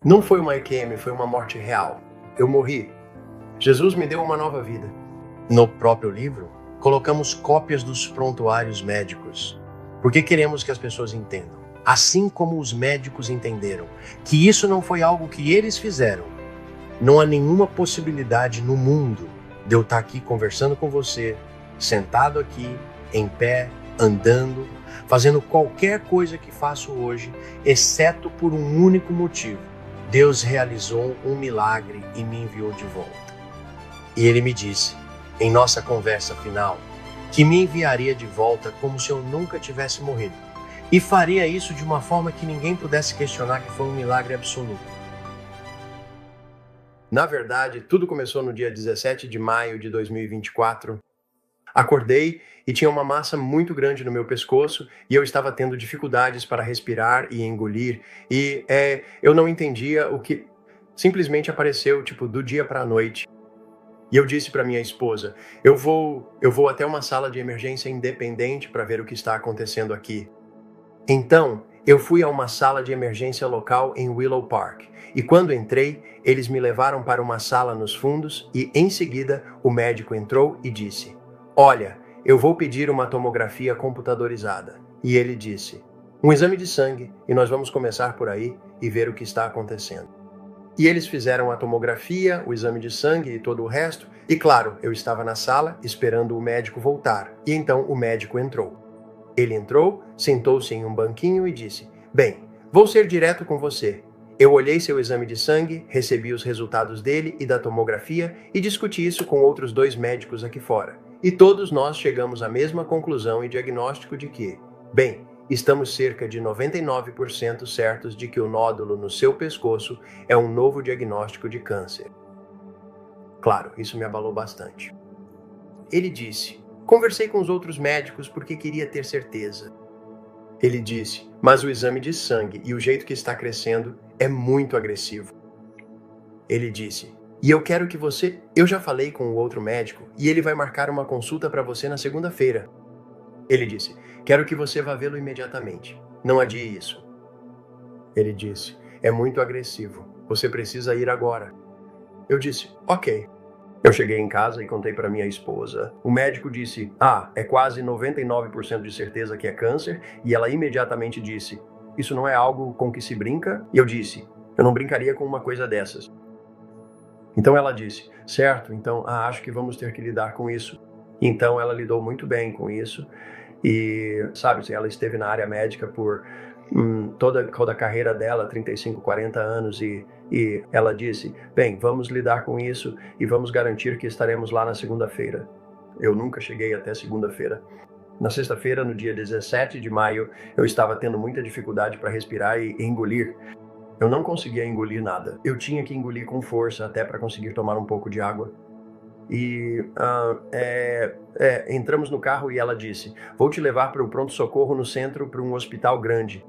Não foi uma EQM, foi uma morte real. Eu morri. Jesus me deu uma nova vida. No próprio livro, colocamos cópias dos prontuários médicos, porque queremos que as pessoas entendam, assim como os médicos entenderam, que isso não foi algo que eles fizeram. Não há nenhuma possibilidade no mundo de eu estar aqui conversando com você, sentado aqui, em pé, andando, fazendo qualquer coisa que faço hoje, exceto por um único motivo. Deus realizou um milagre e me enviou de volta. E Ele me disse, em nossa conversa final, que me enviaria de volta como se eu nunca tivesse morrido. E faria isso de uma forma que ninguém pudesse questionar que foi um milagre absoluto. Na verdade, tudo começou no dia 17 de maio de 2024. Acordei e tinha uma massa muito grande no meu pescoço e eu estava tendo dificuldades para respirar e engolir. E eu não entendia o que simplesmente apareceu, do dia para a noite. E eu disse para minha esposa, eu vou até uma sala de emergência independente para ver o que está acontecendo aqui. Então, eu fui a uma sala de emergência local em Willow Park. E quando entrei, eles me levaram para uma sala nos fundos e, em seguida, o médico entrou e disse, olha, eu vou pedir uma tomografia computadorizada. E ele disse, um exame de sangue e nós vamos começar por aí e ver o que está acontecendo. E eles fizeram a tomografia, o exame de sangue e todo o resto. E claro, eu estava na sala esperando o médico voltar. E então o médico entrou. Ele entrou, sentou-se em um banquinho e disse, bem, vou ser direto com você. Eu olhei seu exame de sangue, recebi os resultados dele e da tomografia e discuti isso com outros 2 médicos aqui fora. E todos nós chegamos à mesma conclusão e diagnóstico de que, bem, estamos cerca de 99% certos de que o nódulo no seu pescoço é um novo diagnóstico de câncer. Claro, isso me abalou bastante. Ele disse, conversei com os outros médicos porque queria ter certeza. Ele disse, mas o exame de sangue e o jeito que está crescendo é muito agressivo. Ele disse, e eu quero que você... Eu já falei com o outro médico e ele vai marcar uma consulta para você na segunda-feira. Ele disse, quero que você vá vê-lo imediatamente. Não adie isso. Ele disse, é muito agressivo. Você precisa ir agora. Eu disse, ok. Eu cheguei em casa e contei para minha esposa. O médico disse, é quase 99% de certeza que é câncer. E ela imediatamente disse, isso não é algo com que se brinca? E eu disse, eu não brincaria com uma coisa dessas. Então ela disse, certo, então acho que vamos ter que lidar com isso. Então ela lidou muito bem com isso. E, ela esteve na área médica por toda a carreira dela, 35, 40 anos, e ela disse, bem, vamos lidar com isso e vamos garantir que estaremos lá na segunda-feira. Eu nunca cheguei até segunda-feira. Na sexta-feira, no dia 17 de maio, eu estava tendo muita dificuldade para respirar e engolir. Eu não conseguia engolir nada. Eu tinha que engolir com força até para conseguir tomar um pouco de água. E entramos no carro e ela disse, vou te levar para o pronto-socorro no centro, para um hospital grande.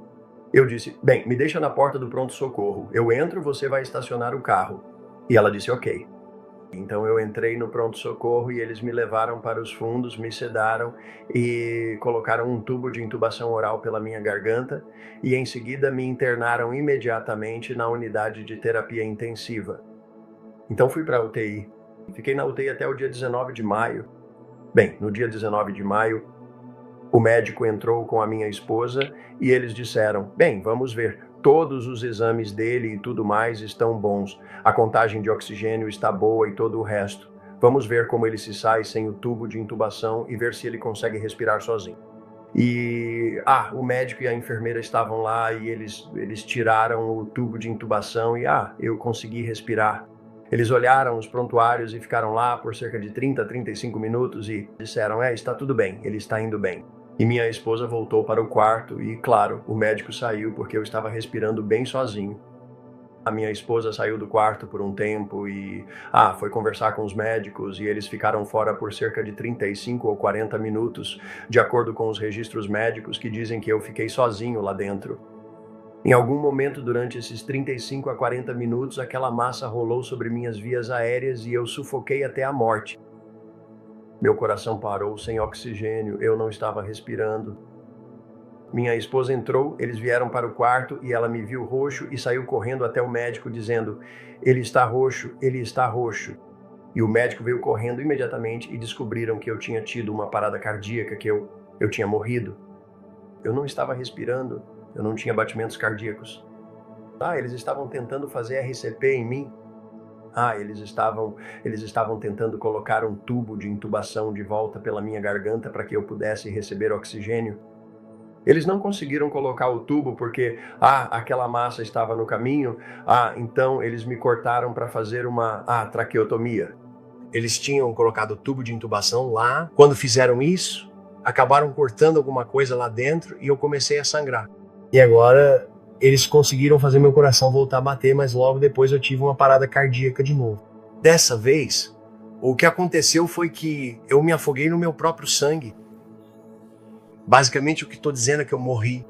Eu disse, bem, me deixa na porta do pronto-socorro. Eu entro, você vai estacionar o carro. E ela disse, ok. Então eu entrei no pronto-socorro e eles me levaram para os fundos, me sedaram e colocaram um tubo de intubação oral pela minha garganta e em seguida me internaram imediatamente na unidade de terapia intensiva. Então fui para a UTI. Fiquei na UTI até o dia 19 de maio. Bem, no dia 19 de maio, o médico entrou com a minha esposa e eles disseram, bem, vamos ver, todos os exames dele e tudo mais estão bons. A contagem de oxigênio está boa e todo o resto. Vamos ver como ele se sai sem o tubo de intubação e ver se ele consegue respirar sozinho. E o médico e a enfermeira estavam lá e eles tiraram o tubo de intubação e eu consegui respirar. Eles olharam os prontuários e ficaram lá por cerca de 30 a 35 minutos e disseram, está tudo bem, ele está indo bem. E minha esposa voltou para o quarto e, claro, o médico saiu porque eu estava respirando bem sozinho. A minha esposa saiu do quarto por um tempo e foi conversar com os médicos e eles ficaram fora por cerca de 35 ou 40 minutos, de acordo com os registros médicos que dizem que eu fiquei sozinho lá dentro. Em algum momento durante esses 35 a 40 minutos, aquela massa rolou sobre minhas vias aéreas e eu sufoquei até a morte. Meu coração parou sem oxigênio, eu não estava respirando. Minha esposa entrou, eles vieram para o quarto e ela me viu roxo e saiu correndo até o médico dizendo: ele está roxo, ele está roxo. E o médico veio correndo imediatamente e descobriram que eu tinha tido uma parada cardíaca, que eu tinha morrido. Eu não estava respirando, eu não tinha batimentos cardíacos. Eles estavam tentando fazer RCP em mim. Eles estavam tentando colocar um tubo de intubação de volta pela minha garganta para que eu pudesse receber oxigênio. Eles não conseguiram colocar o tubo porque, aquela massa estava no caminho, então eles me cortaram para fazer uma traqueotomia. Eles tinham colocado o tubo de intubação lá. Quando fizeram isso, acabaram cortando alguma coisa lá dentro e eu comecei a sangrar. E agora eles conseguiram fazer meu coração voltar a bater, mas logo depois eu tive uma parada cardíaca de novo. Dessa vez, o que aconteceu foi que eu me afoguei no meu próprio sangue. Basicamente o que estou dizendo é que eu morri.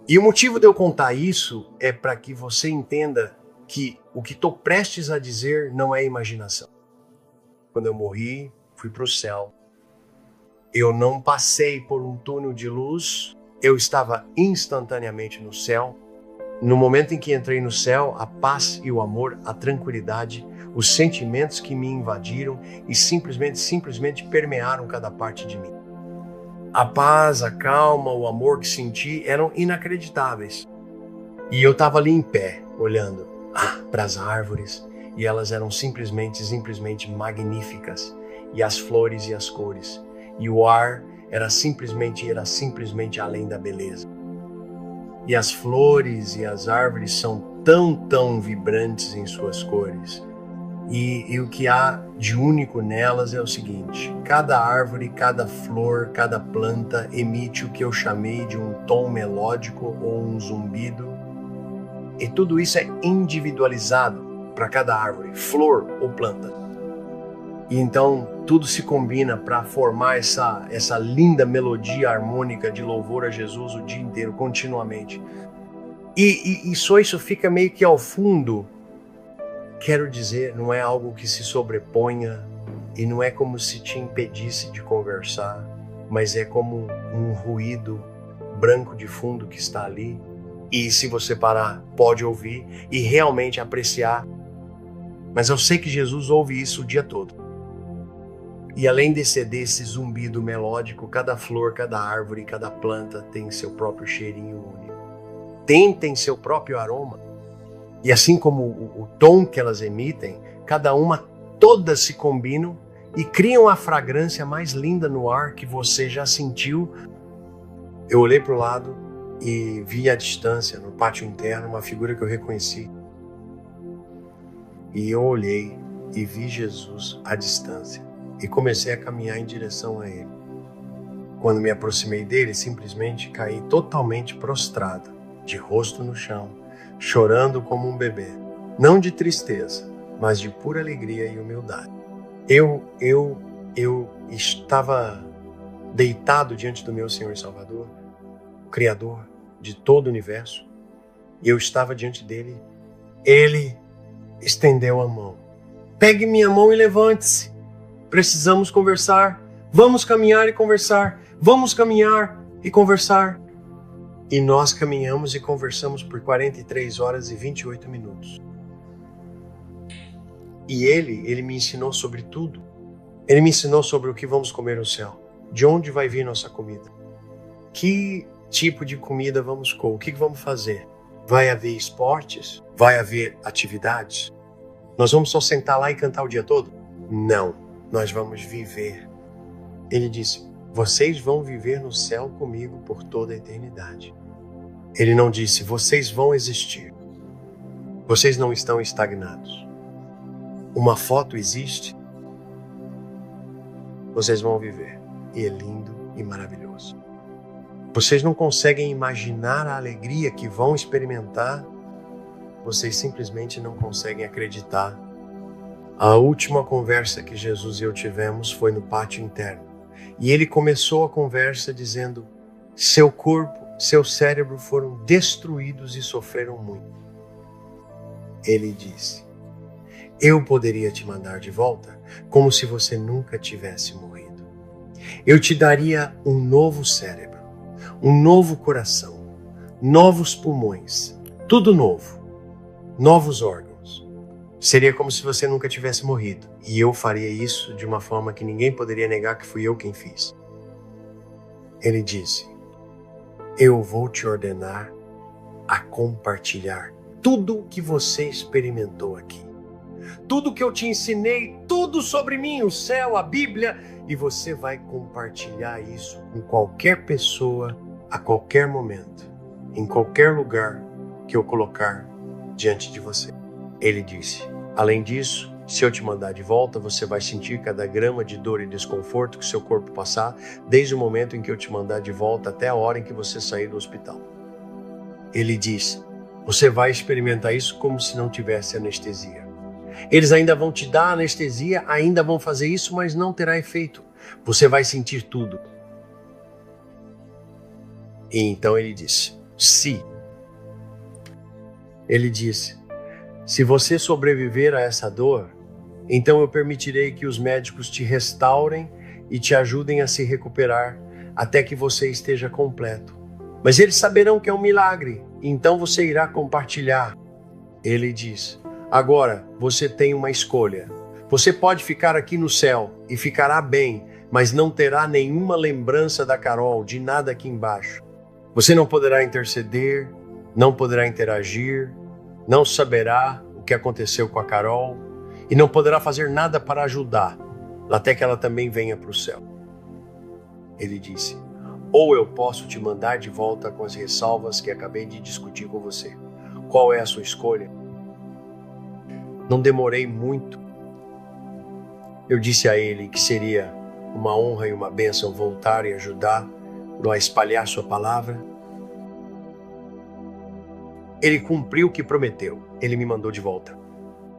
E o motivo de eu contar isso é para que você entenda que o que estou prestes a dizer não é imaginação. Quando eu morri, fui para o céu. Eu não passei por um túnel de luz, eu estava instantaneamente no céu. No momento em que entrei no céu, a paz e o amor, a tranquilidade, os sentimentos que me invadiram e simplesmente permearam cada parte de mim. A paz, a calma, o amor que senti eram inacreditáveis. E eu estava ali em pé, olhando para as árvores, e elas eram simplesmente magníficas, e as flores e as cores, e o ar era simplesmente além da beleza. E as flores e as árvores são tão vibrantes em suas cores. E o que há de único nelas é o seguinte: cada árvore, cada flor, cada planta emite o que eu chamei de um tom melódico ou um zumbido. E tudo isso é individualizado para cada árvore, flor ou planta. E então tudo se combina para formar essa linda melodia harmônica de louvor a Jesus o dia inteiro, continuamente. E só isso fica meio que ao fundo. Quero dizer, não é algo que se sobreponha e não é como se te impedisse de conversar, mas é como um ruído branco de fundo que está ali. E se você parar, pode ouvir e realmente apreciar. Mas eu sei que Jesus ouve isso o dia todo. E além desse zumbido melódico, cada flor, cada árvore, cada planta tem seu próprio cheirinho único. Tem seu próprio aroma. E assim como o tom que elas emitem, cada uma, todas se combinam e criam a fragrância mais linda no ar que você já sentiu. Eu olhei para o lado e vi à distância, no pátio interno, uma figura que eu reconheci. E eu olhei e vi Jesus à distância e comecei a caminhar em direção a ele. Quando me aproximei dele, simplesmente caí totalmente prostrado, de rosto no chão, chorando como um bebê, não de tristeza, mas de pura alegria e humildade. Eu estava deitado diante do meu Senhor e Salvador, o Criador de todo o universo, e eu estava diante dele. Ele estendeu a mão. Pegue minha mão e levante-se. Precisamos conversar. Vamos caminhar e conversar. Vamos caminhar e conversar. E nós caminhamos e conversamos por 43 horas e 28 minutos. E ele me ensinou sobre tudo. Ele me ensinou sobre o que vamos comer no céu. De onde vai vir nossa comida. Que tipo de comida vamos comer? O que vamos fazer? Vai haver esportes? Vai haver atividades? Nós vamos só sentar lá e cantar o dia todo? Não, nós vamos viver. Ele disse: vocês vão viver no céu comigo por toda a eternidade. Ele não disse: vocês vão existir. Vocês não estão estagnados. Uma foto existe. Vocês vão viver. E é lindo e maravilhoso. Vocês não conseguem imaginar a alegria que vão experimentar. Vocês simplesmente não conseguem acreditar. A última conversa que Jesus e eu tivemos foi no pátio interno. E ele começou a conversa dizendo: seu corpo, seu cérebro foram destruídos e sofreram muito. Ele disse: eu poderia te mandar de volta como se você nunca tivesse morrido. Eu te daria um novo cérebro, um novo coração, novos pulmões, tudo novo, novos órgãos. Seria como se você nunca tivesse morrido, e eu faria isso de uma forma que ninguém poderia negar que fui eu quem fiz. Ele disse: eu vou te ordenar a compartilhar tudo que você experimentou aqui. Tudo que eu te ensinei, tudo sobre mim, o céu, a Bíblia, e você vai compartilhar isso com qualquer pessoa, a qualquer momento, em qualquer lugar que eu colocar diante de você. Ele disse: além disso, se eu te mandar de volta, você vai sentir cada grama de dor e desconforto que seu corpo passar, desde o momento em que eu te mandar de volta até a hora em que você sair do hospital. Ele disse: você vai experimentar isso como se não tivesse anestesia. Eles ainda vão te dar anestesia, ainda vão fazer isso, mas não terá efeito. Você vai sentir tudo. E então ele disse: se você sobreviver a essa dor, então eu permitirei que os médicos te restaurem e te ajudem a se recuperar até que você esteja completo. Mas eles saberão que é um milagre, então você irá compartilhar. Ele diz: agora você tem uma escolha. Você pode ficar aqui no céu e ficará bem, mas não terá nenhuma lembrança da Carol, de nada aqui embaixo. Você não poderá interceder, não poderá interagir, não saberá o que aconteceu com a Carol e não poderá fazer nada para ajudar, até que ela também venha para o céu. Ele disse: ou eu posso te mandar de volta com as ressalvas que acabei de discutir com você. Qual é a sua escolha? Não demorei muito. Eu disse a ele que seria uma honra e uma bênção voltar e ajudá-lo a espalhar sua palavra. Ele cumpriu o que prometeu. Ele me mandou de volta.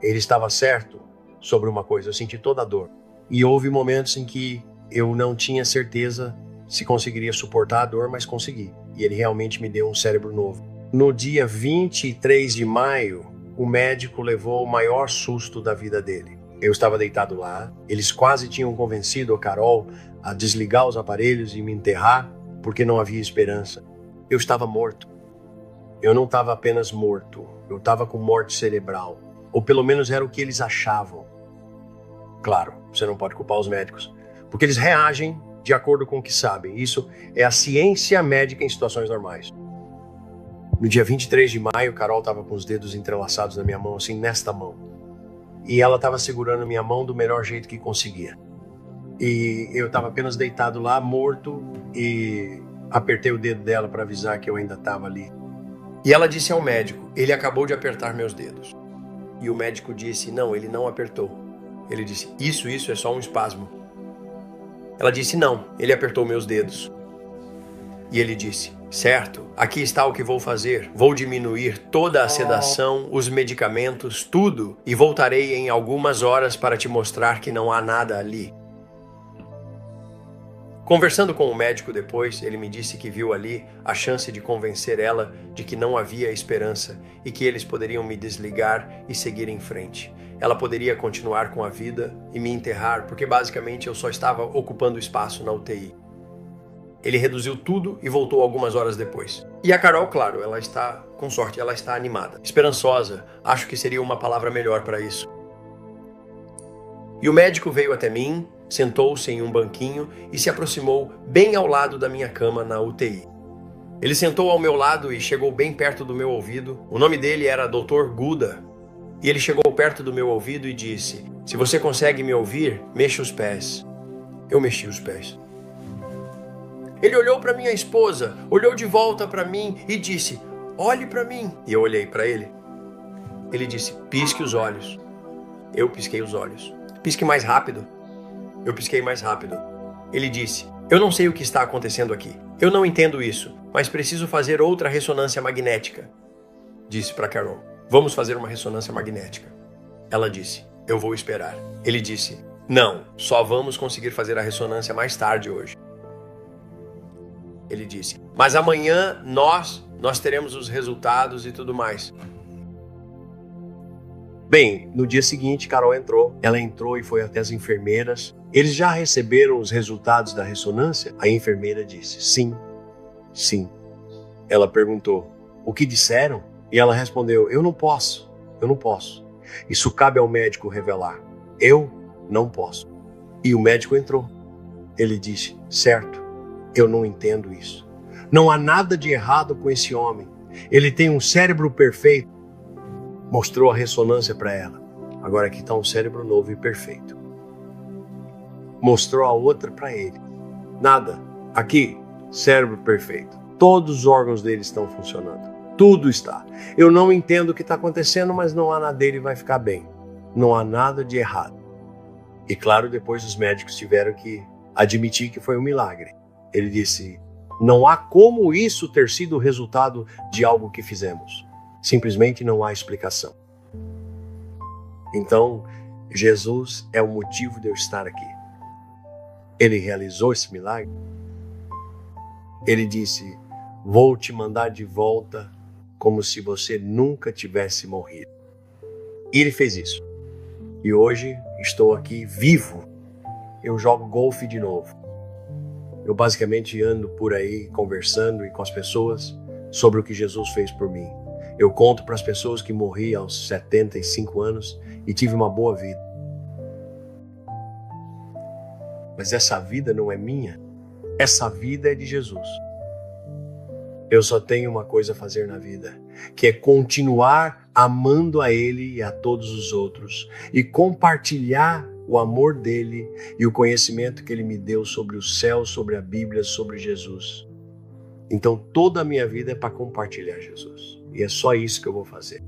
Ele estava certo sobre uma coisa. Eu senti toda a dor. E houve momentos em que eu não tinha certeza se conseguiria suportar a dor, mas consegui. E ele realmente me deu um cérebro novo. No dia 23 de maio, o médico levou o maior susto da vida dele. Eu estava deitado lá. Eles quase tinham convencido a Carol a desligar os aparelhos e me enterrar, porque não havia esperança. Eu estava morto. Eu não estava apenas morto. Eu estava com morte cerebral. Ou pelo menos era o que eles achavam. Claro, você não pode culpar os médicos, porque eles reagem de acordo com o que sabem. Isso é a ciência médica em situações normais. No dia 23 de maio, Carol estava com os dedos entrelaçados na minha mão, assim, nesta mão. E ela estava segurando a minha mão do melhor jeito que conseguia. E eu estava apenas deitado lá, morto, e apertei o dedo dela para avisar que eu ainda estava ali. E ela disse ao médico: ele acabou de apertar meus dedos. E o médico disse: não, ele não apertou. Ele disse: isso é só um espasmo. Ela disse: não, ele apertou meus dedos. E ele disse: certo, aqui está o que vou fazer. Vou diminuir toda a sedação, os medicamentos, tudo, e voltarei em algumas horas para te mostrar que não há nada ali. Conversando com o médico depois, ele me disse que viu ali a chance de convencer ela de que não havia esperança e que eles poderiam me desligar e seguir em frente. Ela poderia continuar com a vida e me enterrar, porque basicamente eu só estava ocupando espaço na UTI. Ele reduziu tudo e voltou algumas horas depois. E a Carol, claro, ela está, com sorte, ela está animada, esperançosa. Acho que seria uma palavra melhor para isso. E o médico veio até mim, sentou-se em um banquinho e se aproximou bem ao lado da minha cama na UTI. Ele sentou ao meu lado e chegou bem perto do meu ouvido. O nome dele era Dr. Guda. E ele chegou perto do meu ouvido e disse: se você consegue me ouvir, mexa os pés. Eu mexi os pés. Ele olhou para minha esposa, olhou de volta para mim e disse: olhe para mim. E eu olhei para ele. Ele disse: pisque os olhos. Eu pisquei os olhos. Pisque mais rápido. Eu pisquei mais rápido. Ele disse: eu não sei o que está acontecendo aqui. Eu não entendo isso, mas preciso fazer outra ressonância magnética. Disse para Carol: vamos fazer uma ressonância magnética. Ela disse: eu vou esperar. Ele disse: não, só vamos conseguir fazer a ressonância mais tarde hoje. Ele disse: mas amanhã nós teremos os resultados e tudo mais. Bem, no dia seguinte, Carol entrou. Ela entrou e foi até as enfermeiras. Eles já receberam os resultados da ressonância? A enfermeira disse: sim. Sim. Ela perguntou: o que disseram? E ela respondeu: eu não posso. Isso cabe ao médico revelar. Eu não posso. E o médico entrou. Ele disse: certo, eu não entendo isso. Não há nada de errado com esse homem. Ele tem um cérebro perfeito. Mostrou a ressonância para ela. Agora aqui está um cérebro novo e perfeito. Mostrou a outra para ele. Nada. Aqui, cérebro perfeito. Todos os órgãos dele estão funcionando. Tudo está. Eu não entendo o que está acontecendo, mas não há nada dele, vai ficar bem. Não há nada de errado. E claro, depois os médicos tiveram que admitir que foi um milagre. Ele disse: não há como isso ter sido o resultado de algo que fizemos. Simplesmente não há explicação. Então, Jesus é o motivo de eu estar aqui. Ele realizou esse milagre. Ele disse: vou te mandar de volta como se você nunca tivesse morrido. E ele fez isso. E hoje estou aqui vivo. Eu jogo golfe de novo. Eu basicamente ando por aí conversando e com as pessoas sobre o que Jesus fez por mim. Eu conto para as pessoas que morri aos 75 anos e tive uma boa vida. Mas essa vida não é minha. Essa vida é de Jesus. Eu só tenho uma coisa a fazer na vida, que é continuar amando a Ele e a todos os outros e compartilhar o amor dele e o conhecimento que Ele me deu sobre o céu, sobre a Bíblia, sobre Jesus. Então toda a minha vida é para compartilhar Jesus. E é só isso que eu vou fazer.